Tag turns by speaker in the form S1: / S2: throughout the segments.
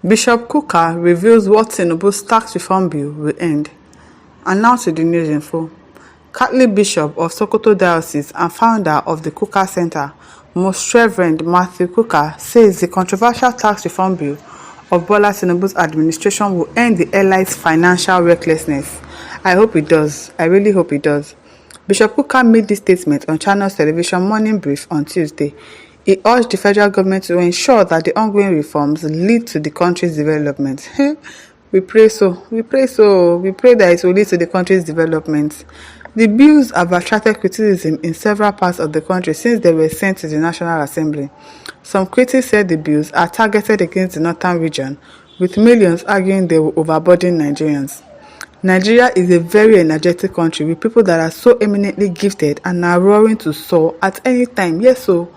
S1: Bishop Kukah reveals what Tinubu'S tax reform bill will end. Announced to the News Info. Catholic Bishop of Sokoto Diocese and founder of the Kukah Center, Most Reverend Matthew Kukah, says the controversial tax reform bill of Bola Tinubu's administration will end the elite's financial recklessness. I hope it does. I really hope it does. Bishop Kukah made this statement on Channel's television morning brief on Tuesday. He urged the federal government to ensure that the ongoing reforms lead to the country's development. We pray so. We pray so. We pray that it will lead to the country's development. The bills have attracted criticism in several parts of the country since they were sent to the National Assembly. Some critics said the bills are targeted against the northern region, with millions arguing they will overburden Nigerians. Nigeria is a very energetic country with people that are so eminently gifted and are roaring to soar at any time. Yes, so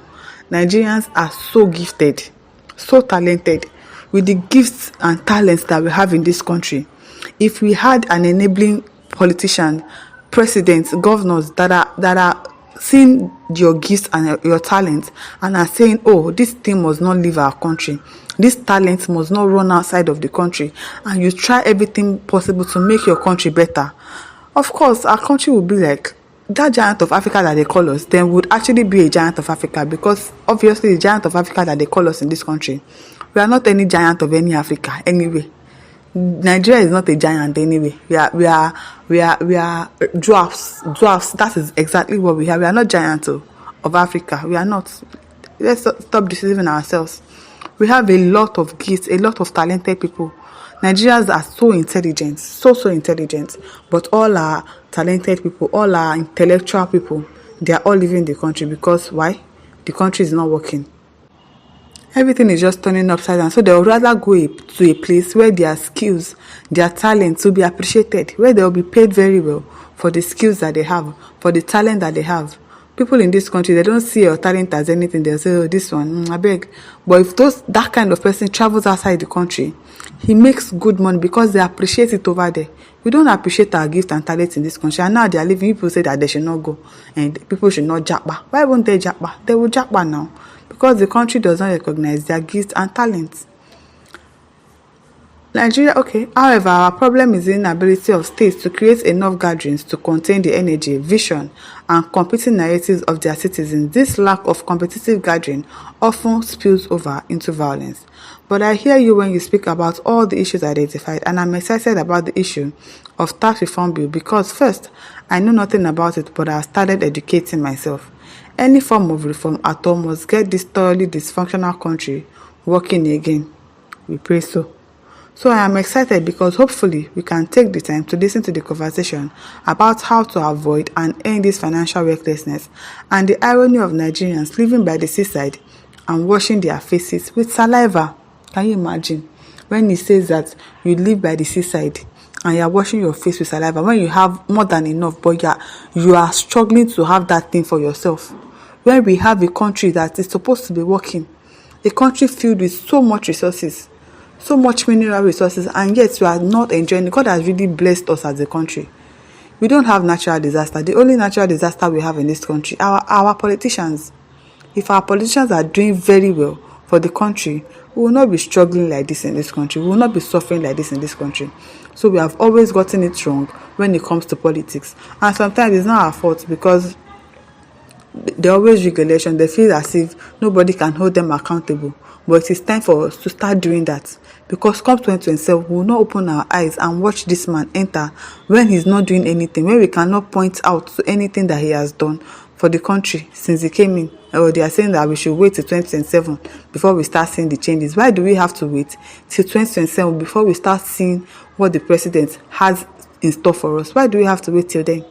S1: Nigerians are so gifted, so talented, with the gifts and talents that we have in this country. If we had an enabling politician, presidents, governors that are seeing your gifts and your talents and are saying, oh, this thing must not leave our country, this talent must not run outside of the country, and you try everything possible to make your country better, of course our country will be like that giant of Africa that they call us. Then would actually be a giant of Africa, because obviously the giant of Africa that they call us in this country, we are not any giant of any Africa anyway. Nigeria is not a giant anyway. We are dwarfs. That is exactly what we are. We are not giants of Africa. We are not. Let's stop deceiving ourselves. We have a lot of gifts, a lot of talented people. Nigerians are so intelligent, so intelligent, but all our talented people, all our intellectual people, they are all leaving the country because why? The country is not working. Everything is just turning upside down. So they would rather go to a place where their skills, their talents will be appreciated, where they will be paid very well for the skills that they have, for the talent that they have. People in this country, they don't see your talent as anything. They'll say, oh, this one, I beg. But if that kind of person travels outside the country, he makes good money because they appreciate it over there. We don't appreciate our gift and talent in this country. And now they are leaving. People say that they should not go and people should not japa. Why won't they japa? They will japa now because the country does not recognize their gifts and talents. Nigeria, okay. However, our problem is the inability of states to create enough gatherings to contain the energy, vision, and competing narratives of their citizens. This lack of competitive gathering often spills over into violence. But I hear you when you speak about all the issues identified, and I'm excited about the issue of tax reform bill because first, I know nothing about it, but I have started educating myself. Any form of reform at all must get this thoroughly dysfunctional country working again. We pray so. So I am excited because hopefully we can take the time to listen to the conversation about how to avoid and end this financial recklessness and the irony of Nigerians living by the seaside and washing their faces with saliva. Can you imagine when he says that you live by the seaside and you are washing your face with saliva when you have more than enough, but you are struggling to have that thing for yourself? When we have a country that is supposed to be working, a country filled with so much resources, so much mineral resources, and yet we are not enjoying it. God has really blessed us as a country. We don't have natural disaster. The only natural disaster we have in this country are our politicians. If our politicians are doing very well for the country, we will not be struggling like this in this country. We will not be suffering like this in this country. So we have always gotten it wrong when it comes to politics. And sometimes it's not our fault because they always rig election. They feel as if nobody can hold them accountable. But it is time for us to start doing that. Because come 2027, we will not open our eyes and watch this man enter when he's not doing anything, when we cannot point out to anything that he has done for the country since he came in. Or they are saying that we should wait till 2027 before we start seeing the changes. Why do we have to wait till 2027 before we start seeing what the president has in store for us? Why do we have to wait till then?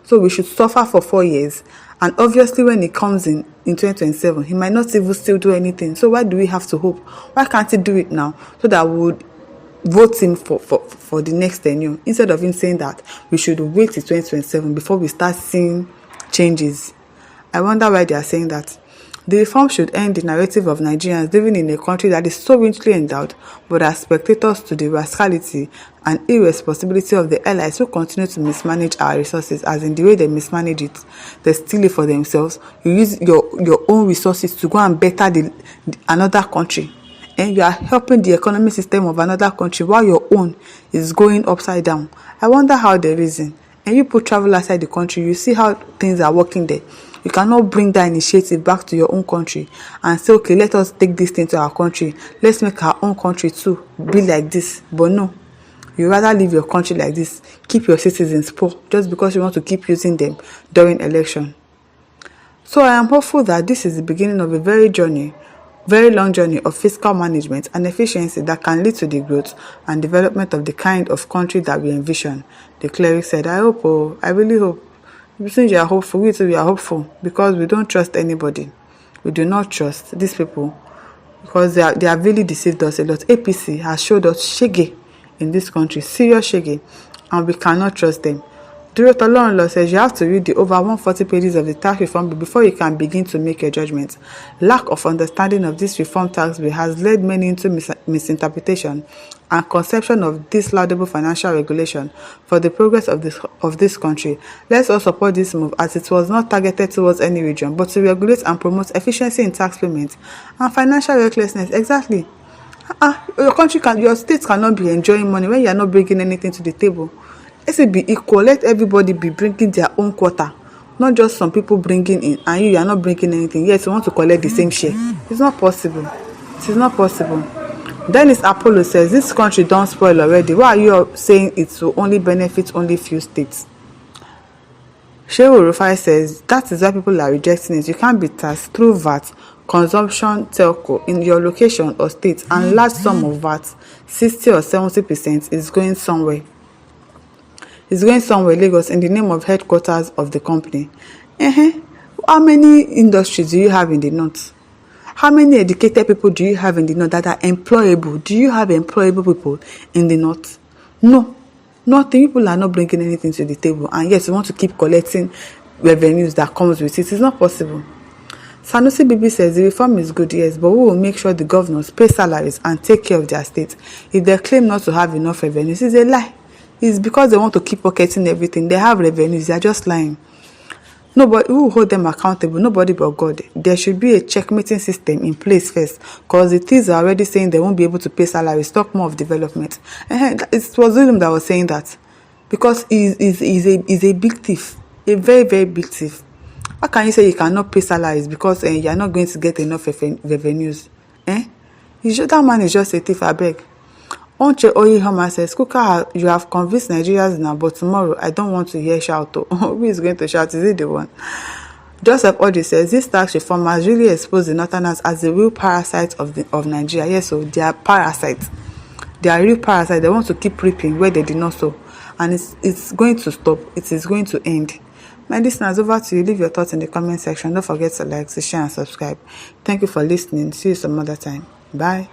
S1: So we should suffer for 4 years, and obviously when he comes in 2027, he might not even still do anything. So why do we have to hope? Why can't he do it now so that we would vote him for the next tenure, instead of him saying that we should wait till 2027 before we start seeing changes? I wonder why they are saying that. The reform should end the narrative of Nigerians living in a country that is so richly endowed, but are spectators to the rascality and irresponsibility of the allies who continue to mismanage our resources, as in the way they mismanage it. They steal it for themselves. You use your own resources to go and better another country. and you are helping the economic system of another country while your own is going upside down. I wonder how they reason. And you put travel outside the country, you see how things are working there. You cannot bring that initiative back to your own country and say, okay, let us take this thing to our country. Let's make our own country too be like this. But no, you rather leave your country like this. Keep your citizens poor just because you want to keep using them during election. So I am hopeful that this is the beginning of a very long journey of fiscal management and efficiency that can lead to the growth and development of the kind of country that we envision, the cleric said. I hope, I really hope. Since you are hopeful, we too are hopeful because we don't trust anybody. We do not trust these people because they have really deceived us a lot. APC has showed us shege in this country, serious shege, and we cannot trust them. Duro Tolorunlo says you have to read the over 140 pages of the tax reform bill before you can begin to make a judgment. Lack of understanding of this reform tax bill has led many into misinterpretation and conception of this laudable financial regulation for the progress of this country. Let's all support this move as it was not targeted towards any region, but to regulate and promote efficiency in tax payment and financial recklessness. Exactly. Your state cannot be enjoying money when you are not bringing anything to the table. Let it be equal. Let everybody be bringing their own quota, not just some people bringing in and you are not bringing anything. Yes, you want to collect the same share. It's not possible. It is not possible. Dennis Apollo says this country don't spoil already. Why are you saying it will only benefit only few states? Shehu Rufai says that is why people are rejecting it. You can't be taxed through VAT, consumption, telco in your location or state, and large sum of VAT, 60 or 70% is going somewhere. It's going somewhere, Lagos, in the name of headquarters of the company. How many industries do you have in the north? How many educated people do you have in the north that are employable? Do you have employable people in the north? No. Nothing. People are not bringing anything to the table. And yes, we want to keep collecting revenues that comes with it. It's not possible. Sanusi Bibi says the reform is good, yes, but we will make sure the governors pay salaries and take care of their state. If they claim not to have enough revenues, it's a lie. It's because they want to keep pocketing everything. They have revenues. They are just lying. Nobody who will hold them accountable. Nobody but God. There should be a checkmating system in place first, because the thieves are already saying they won't be able to pay salaries. Talk more of development. It was William that was saying that, because he's a big thief, a very very big thief. How can you say you cannot pay salaries because you are not going to get enough revenues? That man is just a thief. I beg. Onche Oyihoma says, Kukah, you have convinced Nigerians now, but tomorrow I don't want to hear shout. Who is going to shout? Is it the one? Joseph Odi says, this tax reform has really exposed the Northerners as the real parasites of Nigeria. Yes, so they are parasites. They are real parasites. They want to keep reaping where they did not sow. And it's going to stop. It is going to end. My listeners, over to you. Leave your thoughts in the comment section. Don't forget to like, to share, and subscribe. Thank you for listening. See you some other time. Bye.